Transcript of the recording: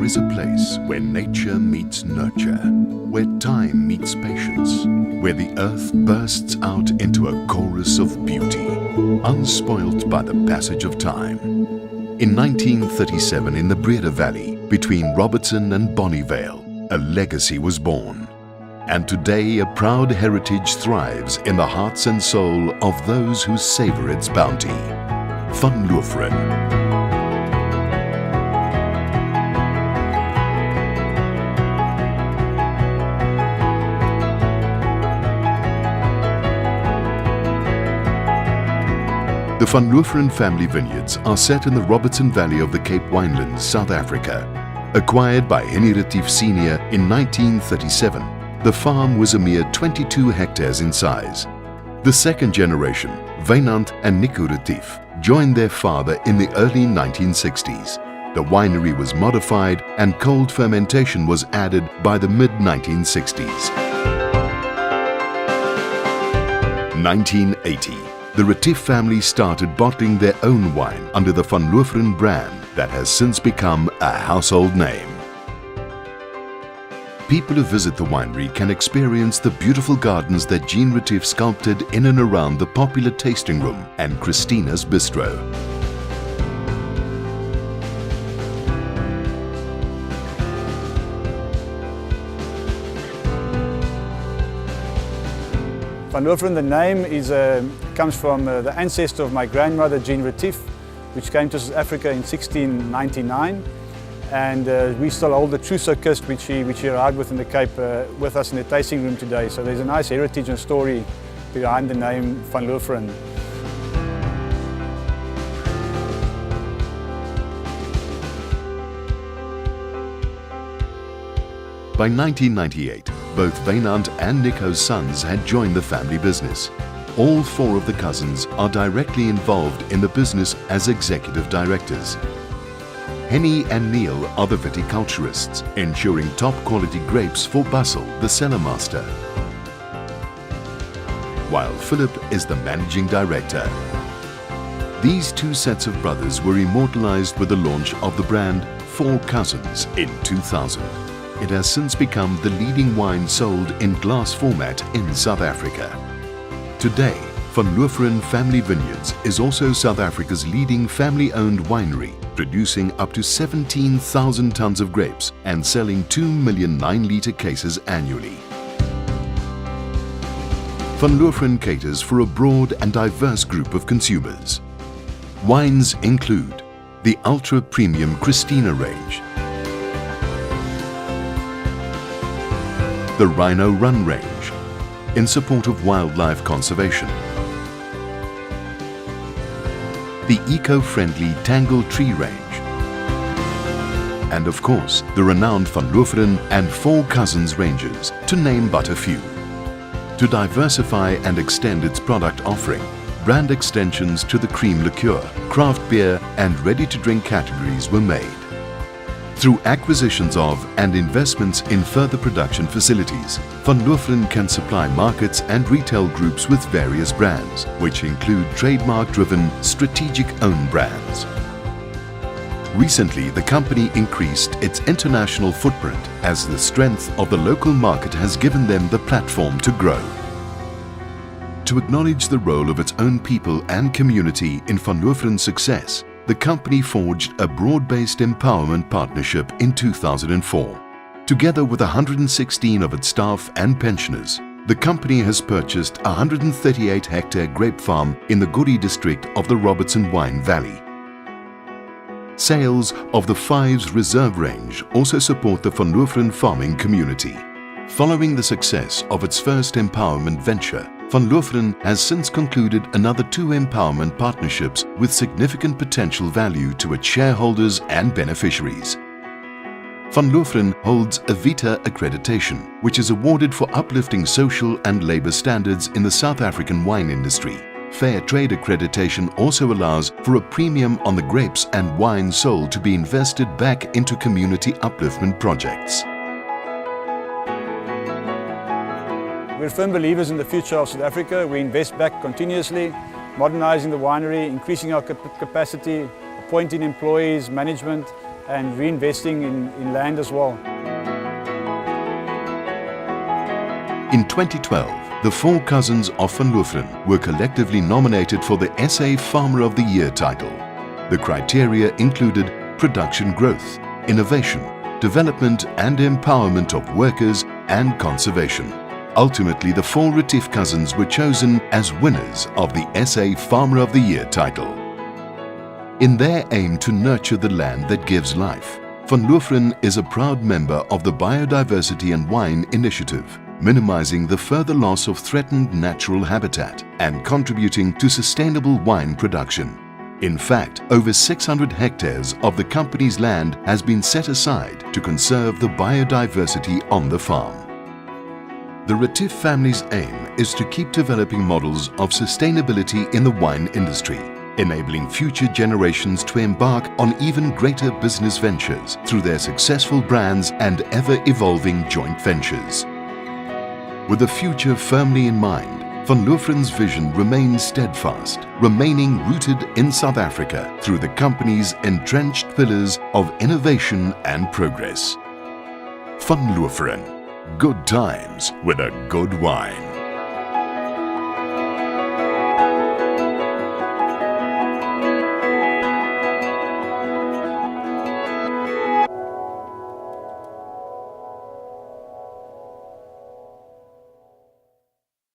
There is a place where nature meets nurture, where time meets patience, where the earth bursts out into a chorus of beauty, unspoilt by the passage of time. In 1937, in the Breda Valley, between Robertson and Bonnievale, a legacy was born. And today a proud heritage thrives in the hearts and soul of those who savor its bounty. Van Loveren. The Van Loveren family vineyards are set in the Robertson Valley of the Cape Winelands, South Africa. Acquired by Henny Retief Sr. in 1937, the farm was a mere 22 hectares in size. The second generation, Wynand and Nico Retief, joined their father in the early 1960s. The winery was modified and cold fermentation was added by the mid-1960s. 1980. The Retief family started bottling their own wine under the Van Loveren brand that has since become a household name. People who visit the winery can experience the beautiful gardens that Jean Retief sculpted in and around the popular tasting room and Christina's Bistro. Van Loveren, the name comes from the ancestor of my grandmother, Jean Retief, which came to South Africa in 1699. And we still hold the Trousseau Kist, which he arrived with in the Cape, with us in the tasting room today. So there's a nice heritage and story behind the name Van Loveren. By 1998, both Wynand and Nico's sons had joined the family business. All four of the cousins are directly involved in the business as executive directors. Henny and Neil are the viticulturists, ensuring top-quality grapes for Basil, the cellar master, while Philip is the managing director. These two sets of brothers were immortalized with the launch of the brand Four Cousins in 2000. It has since become the leading wine sold in glass format in South Africa. Today, Van Loveren Family Vineyards is also South Africa's leading family-owned winery, producing up to 17,000 tons of grapes and selling 2 million 9-litre cases annually. Van Loveren caters for a broad and diverse group of consumers. Wines include the ultra-premium Christina range, the Rhino Run range, in support of wildlife conservation, the eco-friendly Tangle Tree range, and of course the renowned Van Loveren and Four Cousins ranges, to name but a few. To diversify and extend its product offering, brand extensions to the cream liqueur, craft beer and ready-to-drink categories were made. Through acquisitions of and investments in further production facilities, Van Loveren can supply markets and retail groups with various brands, which include trademark-driven, strategic-owned brands. Recently, the company increased its international footprint as the strength of the local market has given them the platform to grow. To acknowledge the role of its own people and community in Van Loveren's success, the company forged a broad-based empowerment partnership in 2004. Together with 116 of its staff and pensioners, the company has purchased a 138-hectare grape farm in the Guri district of the Robertson Wine Valley. Sales of the Fives Reserve range also support the Van Loveren farming community. Following the success of its first empowerment venture, Van Loveren has since concluded another 2 empowerment partnerships with significant potential value to its shareholders and beneficiaries. Van Loveren holds a Vita accreditation, which is awarded for uplifting social and labor standards in the South African wine industry. Fair Trade accreditation also allows for a premium on the grapes and wine sold to be invested back into community upliftment projects. We're firm believers in the future of South Africa. We invest back continuously, modernizing the winery, increasing our capacity, appointing employees, management, and reinvesting in land as well. In 2012, the four cousins of Van Loveren were collectively nominated for the SA Farmer of the Year title. The criteria included production growth, innovation, development and empowerment of workers and conservation. Ultimately, the four Retief cousins were chosen as winners of the SA Farmer of the Year title. In their aim to nurture the land that gives life, Van Loveren is a proud member of the Biodiversity and Wine Initiative, minimizing the further loss of threatened natural habitat and contributing to sustainable wine production. In fact, over 600 hectares of the company's land has been set aside to conserve the biodiversity on the farm. The Retief family's aim is to keep developing models of sustainability in the wine industry, enabling future generations to embark on even greater business ventures through their successful brands and ever-evolving joint ventures. With the future firmly in mind, Van Loveren's vision remains steadfast, remaining rooted in South Africa through the company's entrenched pillars of innovation and progress. Van Loveren, good times with a good wine.